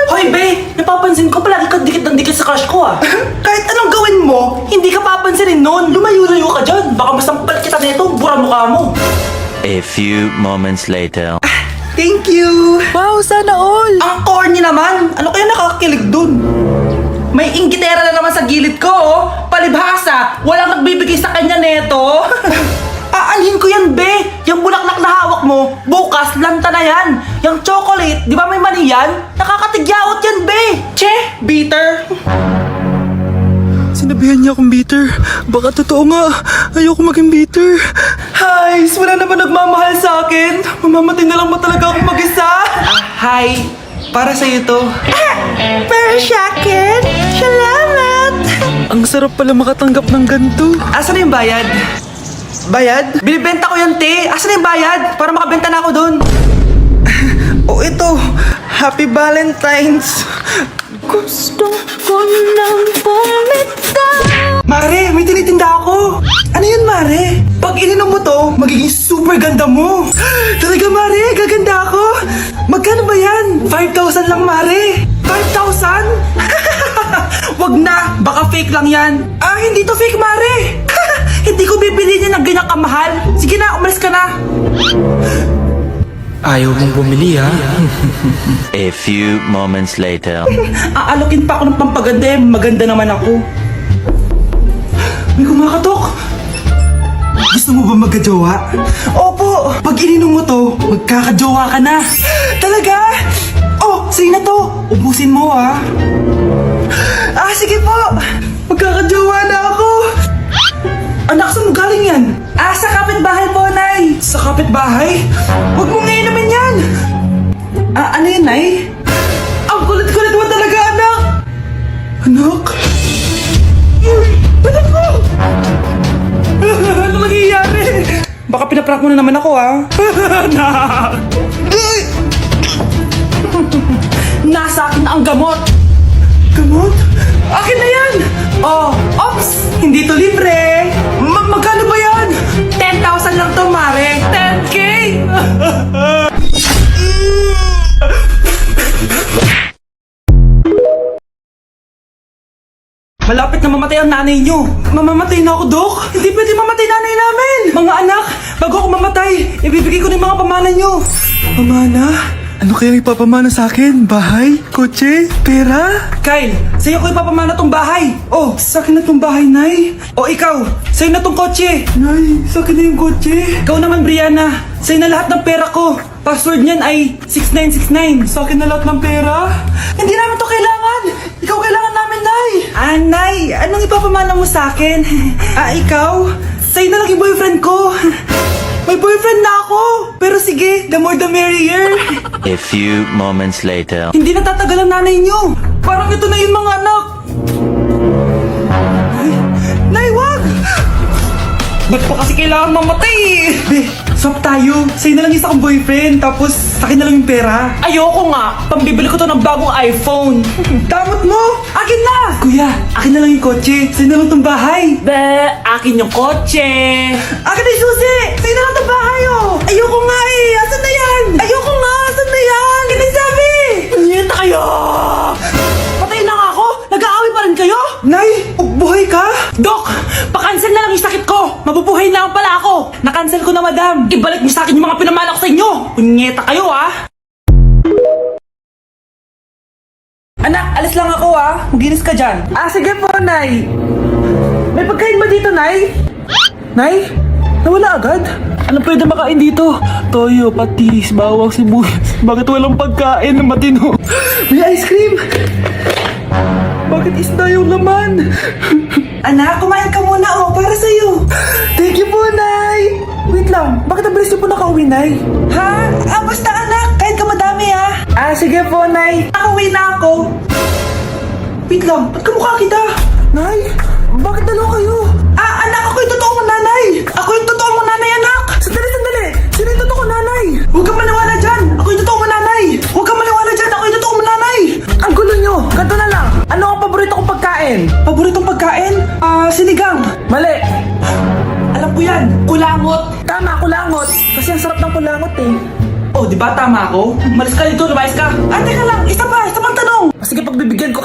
Hoy, be! Napapansin ko palagi kang dikit ng dikit sa crush ko, ah. Kahit anong gawin mo, Hindi ka papansinin nun. Lumayo-layo ka dyan. Baka masampal kita nito. Bura mukha mo. A few moments later. thank you. Wow, sana all. Ang corny naman. Ano kaya nakakakilig dun? May inggitera na naman sa gilid ko, oh. Palibhasa, walang nagbibigay sa kanya neto. Aanhin ko yan, be. Yung bulaklak na hawak mo, bukas, lanta na yan. Yung chocolate, di ba may mani yan? Nakakatigyawat yan, be. Che, bitter. Sinabihan niya akong bitter. Baka totoo nga. Ayoko maging bitter. Hi, wala naman nagmamahal sa akin. Mamamatay na lang ba talaga akong mag-isa? Hi, para sa'yo to. Para sa akin? Salamat. Ang sarap pala makatanggap ng ganito. Asan na yung bayad? Bayad? Binibenta ko yan, te. Asan na yung bayad? Para makabenta na ako dun. Oh, ito. Happy Valentine's. Gusto ko lang bumitaw. Mare, may tinitinda ako. Ano yun, Mare? Pag ininom mo to, magiging super ganda mo. Talaga, Mare, gaganda ako. Magkano ba yan? 5,000 lang, Mare. 5,000? Wag na, baka fake lang yan. Ah, hindi to fake, Mare. Hindi ko bibili niya ng ganyang kamahal. Sige na, umalis ka na. Ayaw mong bumili ha? A few moments later. Aalokin pa ako ng pampaganda eh. Maganda naman ako. May kumakatok. Gusto mo ba magkajowa? Opo! Pag ininom mo to, magkakajowa ka na. Talaga? Oh, sige na to. Ubusin mo ah. Ah, sige po. Magkakajowa na ako. Anak, saan mo galing yan? Ah, sa kapitbahay po, Nay. Sa kapitbahay? Huwag mong iinumin yan. Ah, ano yun, Nay? Ang kulit-kulit mo talaga, anak. Anak? Anak ko! Ano nangyayari? Baka pinaprank mo na naman ako, ha? Anak! Nasa akin ang gamot. Gamot? Akin na yan! Oh, ops! Hindi to libre! Magkano ba yan? 10,000 lang to, Mare! 10K! Malapit na mamatay ang nanay nyo. Mamamatay na ako, Dok. Hindi pwede mamatay nanay namin. Mga anak, bago ako mamatay, ibibigay ko na yung mga pamana nyo. Pamana? Ano kayang ipapamana sa akin? Bahay? Kotse? Pera? Kyle, sa'yo ko ipapamana tong bahay. Oh, sa akin na tong bahay, Nay. O ikaw, sa'yo na tong kotse. Nay, sa akin na yung kotse. Ikaw naman, Brianna, sa'yo na lahat ng pera ko. Password niyan ay 6969. Sa akin na lahat ng pera? Hindi namin to kailangan. Ikaw kailangan namin, Nay. Ah, Nay, anong ipapamana mo sa akin? Ah, ikaw? Sa'yo na lang yung boyfriend ko. May boyfriend na ako. Pero sige, the more the merrier. A few moments later. Hindi na tatagal ang nanay niyo. Parang ito na yung mga anak. Nay, wag! Ba't pa kasi kailangan mamatay eh? Be, swap tayo. Sa'yo na lang isa kong boyfriend, tapos akin na lang yung pera. Ayoko nga. Pambibili ko to ng bagong iPhone. Damot mo! Akin na! Kuya, akin na lang yung kotse. Sa'yo na lang tong bahay. Be, akin yung kotse. Akin na yung susi! Sa'yo na lang tong bahay, oh! Ayoko nga eh! Asan na yan? Ayoko nga! Asan na yan? Akin na yung sabi! Niyenta kayo! Patay na nga ako. Nag-aaway pa rin kayo? Nay, buhay ka? Dok, pakancel na lang yung sakit ko. Mabubuhay na lang pala ako. Nakancel ko na, madam. Ibalik niyo sa akin yung mga pinamana ko sa inyo. Punyeta kayo, ah. Anak, alis lang ako ah. Maginis ka dyan. Ah, sige po, Nay. May pagkain ba dito, Nay? Nay? Nawala agad? Ano pwede makain dito? Toyo, patis, bawang, sibuyas. Bakit walang pagkain na matino? May ice cream! Bakit isda yung laman? Anak, kumain ka muna oh, para sa'yo. Thank you po, Nay. Wait lang, bakit ang bilis niyo po nakauwi, Nay? Ha? Ah, basta anak, kahit ka madami ha. Ah, sige po, Nay. Nakauwi na ako. Wait lang, ba't kamukha kita? Nay, bakit dalawa kayo? Ah, anak, ako yung totoo mong nanay. Ako yung totoo mong nanay, anak. Sandali. Sino yung totoo mong nanay? Huwag kang maniwala dyan. Ako yung totoo mong nanay. Huwag kang maniwala dyan. Ako yung totoo mong nanay. Ang gulo nyo. Ganto na lang. Ano ang paborito kong pagkain? Paboritong pagkain? Ah, sinigang. Mali. Alam ko yan. Kulangot. Tama, kulangot. Kasi ang sarap ng kulangot eh. Oh, di ba tama ako? Malis ka dito, lumayas ka. Ah, teka lang. Isa pang tanong.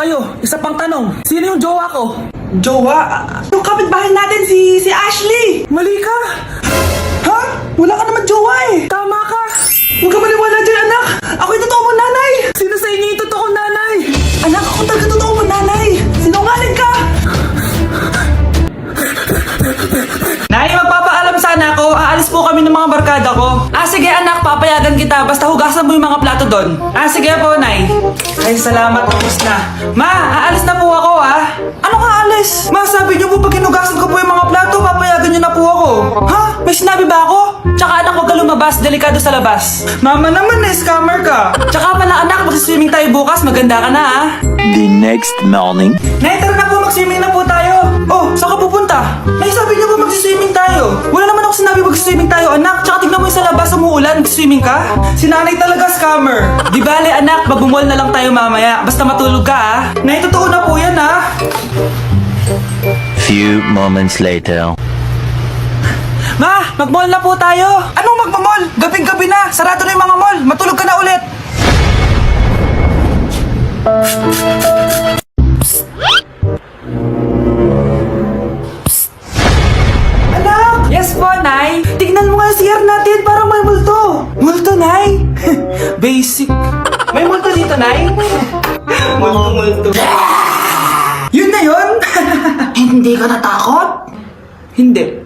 kayo, isa pang tanong. Sino yung jowa ko? Jowa? Yung kapitbahay natin si Ashley! Mali ka! Ha? Wala ka naman jowa eh! Tama ka! Huwag ka maniwala dyan, anak! Ako yung totoo mong nanay! Sino sa inyo yung totoong nanay? Anak, ako talaga totoo mong nanay! Sinungaling ka! Nay, magpapaalam sana ako. Aalis po kami ng mga barkada ko. Sige anak, papayagan kita. Basta hugasan mo yung mga plato doon. Sige po, Nay. Ay, salamat. Tapos na. Ma, aalis na po ako, Ano ka aalis? Ma, sabi niyo po pag hinugasan ko po yung mga plato, papayagan niyo na po ako. Ha? May sinabi ba ako? Tsaka anak, huwag ka lumabas. Delikado sa labas. Mama naman, scammer ka. Tsaka pala anak, mag-swimming tayo bukas. Maganda ka na, The next morning. Nay, tara na po, mag-swimming na po tayo. Oh, saan ka pupunta? Nay, sabi niyo po mag-swimming tayo. Wala naman ako sinabi mag-swimming tayo, anak. Tsaka tignan mo yung sa labas, umuulan, mag-swimming ka. Si nanay talaga scammer. Di bale, anak, magbumol na lang tayo mamaya. Basta matulog ka, Nay, totoo na po yan, Few moments later. Ma, mag-mall na po tayo. Anong mag-mall? Gabing-gabi na. Sarado na yung mga mall. Matulog ka na ulit. Anak! Yes po, Nay. Tignan mo nga yung CR natin. Parang may multo. Multo, Nay? Basic. May multo dito, Nay? Multo. Yun na yun? Hindi ka natakot? Hindi.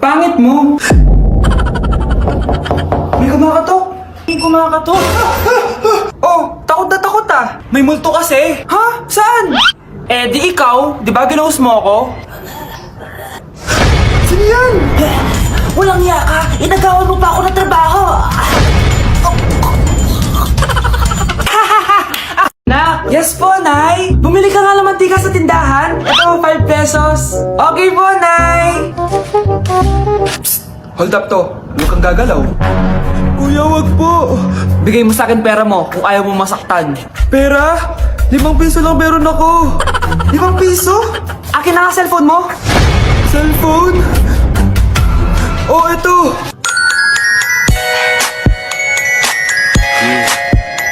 Pangit mo. May kumakatok. May kumakatok. Oh, takot na takot May multo kasi. Ha? Saan? Di ikaw. Di ba ginose mo ako? Sino yan? Walang iya ka. Inagawan mo pa ako ng trabaho. Nak! Yes po, Nay! Bumili ka nga ng mantika sa tindahan. Ito, 5 pesos. Okay po, Nay! Psst! Hold up to. Huwag kang gagalaw. Kuya, wag po. Bigay mo sa akin pera mo kung ayaw mo masaktan. Pera? 5 piso lang meron ako. 5 piso? Akin na nga cellphone mo. Cellphone? Oh, ito.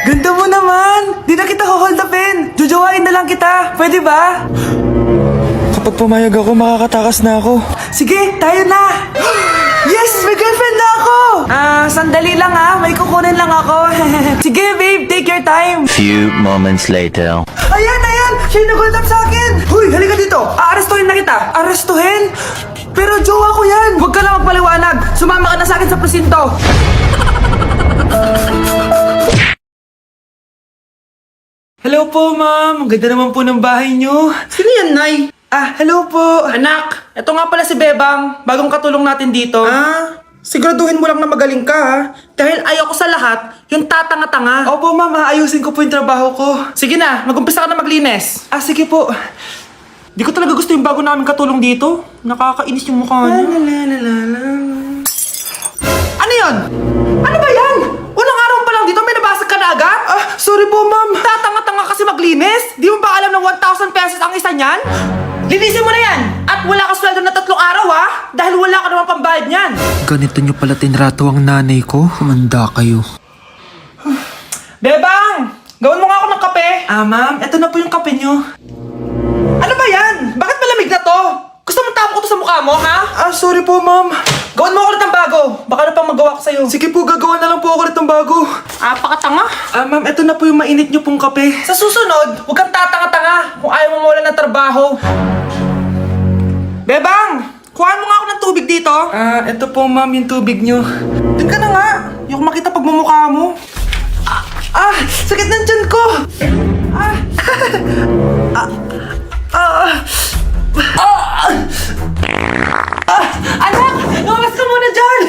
Ganda mo naman! Di na kita hold upin! Jujuwain na lang kita! Pwede ba? Kapag pumayag ako, makakatakas na ako. Sige, tayo na! Yes! May girlfriend na ako! Sandali lang may kukunin lang ako. Sige babe, take your time! Few moments later. Ayan! Siya yung nag-hold up sa akin! Huy, halika dito! Aarestuhin na kita! Arestuhin? Pero jowa ko yan! Huwag ka lang magpaliwanag! Sumama ka na sa akin sa presinto! Hello po, ma'am. Ang ganda naman po ng bahay niyo. Sino yan, Nay? Hello po. Anak, ito nga pala si Bebang. Bagong katulong natin dito. Siguraduhin mo lang na magaling ka, Dahil ayoko sa lahat, yung tatanga-tanga. Opo, ma'am. Ayusin ko po yung trabaho ko. Sige na, mag-umpisa ka na maglinis. Sige po. Di ko talaga gusto yung bago namin katulong dito. Nakakainis yung mukha niya. Ano yun? Ano ba yan? Unang araw pa lang dito, may nabasag ka na agad? Sorry po, ma'am. Tatanga-tanga kasi maglinis? Di mo ba alam na 1,000 pesos ang isa niyan? Linisin mo na yan! At wala ka sweldo na 3 araw, Dahil wala ka naman pambayad niyan. Ganito nyo pala tinrato ang nanay ko? Humanda kayo. Bebang! Gawin mo nga ako ng kape. Ma'am, eto na po yung kape nyo. Ano ba yan? Bakit malamig na to? Gusto mong tapo ko to sa mukha mo, ha? Sorry po, ma'am. Gawin mo ako ulit ng bago. Baka na pang magawa ko sa'yo. Sige po, gagawa na lang po ako ulit ng bago. Pakatanga. Ma'am, eto na po yung mainit nyo pong kape. Sa susunod, huwag kang tatanga-tanga kung ayaw mo mawala ng trabaho. Bebang! Kuhaan mo nga ako ng tubig dito. Eto po, ma'am, yung tubig nyo. Doon ka na nga. Yung makita pagmumukha mo. Sakit ng tiyan ko. Anak! Lumabas ka muna dyan!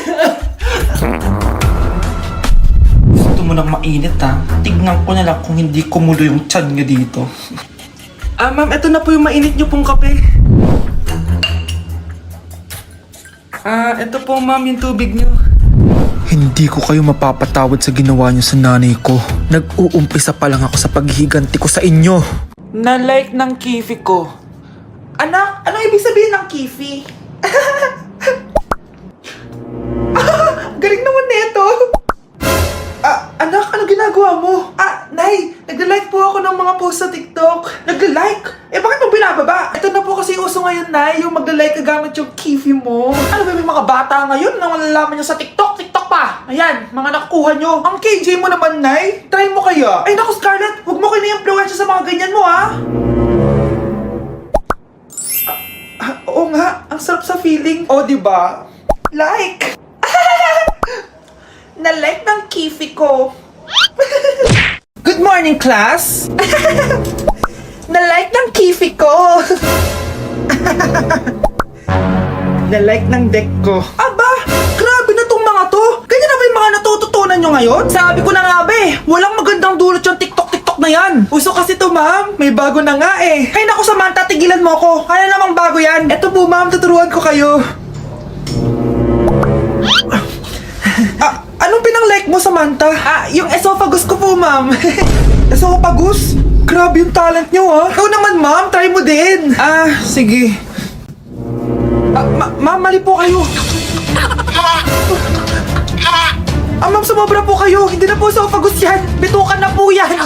Gusto mo nang mainit, Tignan ko na lang kung hindi kumulo yung tiyan niya dito. Ma'am, eto na po yung mainit niyo pong kape. Eto po, ma'am, yung tubig niyo. Hindi ko kayo mapapatawad sa ginawa nyo sa nanay ko. Nag-uumpisa pa lang ako sa paghihiganti ko sa inyo. Na-like ng kifi ko. Anak, ano ibig sabihin ng kifi? Galing naman nito. Anak, ano ginagawa mo? Nay, nag-like mga post sa TikTok. Nagla-like. Eh, bakit mo binababa? Ito na po kasi uso ngayon, Nay, yung magla-like gamit yung kifi mo. Ano ba, may mga bata ngayon na malalaman nyo sa TikTok? TikTok pa! Ayan, mga nakukuha nyo. Ang KJ mo naman, Nay. Try mo kaya. Ay, naku, Scarlett, huwag mo kini-influensya sa mga ganyan mo, ha? Oo nga, ang sarap sa feeling. O, diba? Like! Na-like ng kifi ko. Good morning, class! Na-like ng kifi ko. Na-like ng deck ko. Aba! Grabe na tong mga to! Ganyan na ba yung mga natututunan nyo ngayon? Sabi ko na nga ba walang magandang dulot yung TikTok na yan. Uso kasi to, ma'am. May bago na nga eh. Ay naku, Samantha, tigilan mo ako. Ano namang bago yan? Eto po, ma'am, tuturuan ko kayo. Anong pinang-like mo, Samantha? Yung esophagus ko po, ma'am. Esophagus? Grabe yung talent nyo, ha? Ikaw naman, ma'am. Try mo din. Sige. Ma'am, mali po kayo. Ma'am, sumobra po kayo. Hindi na po esophagus yan. Bitukan na po yan.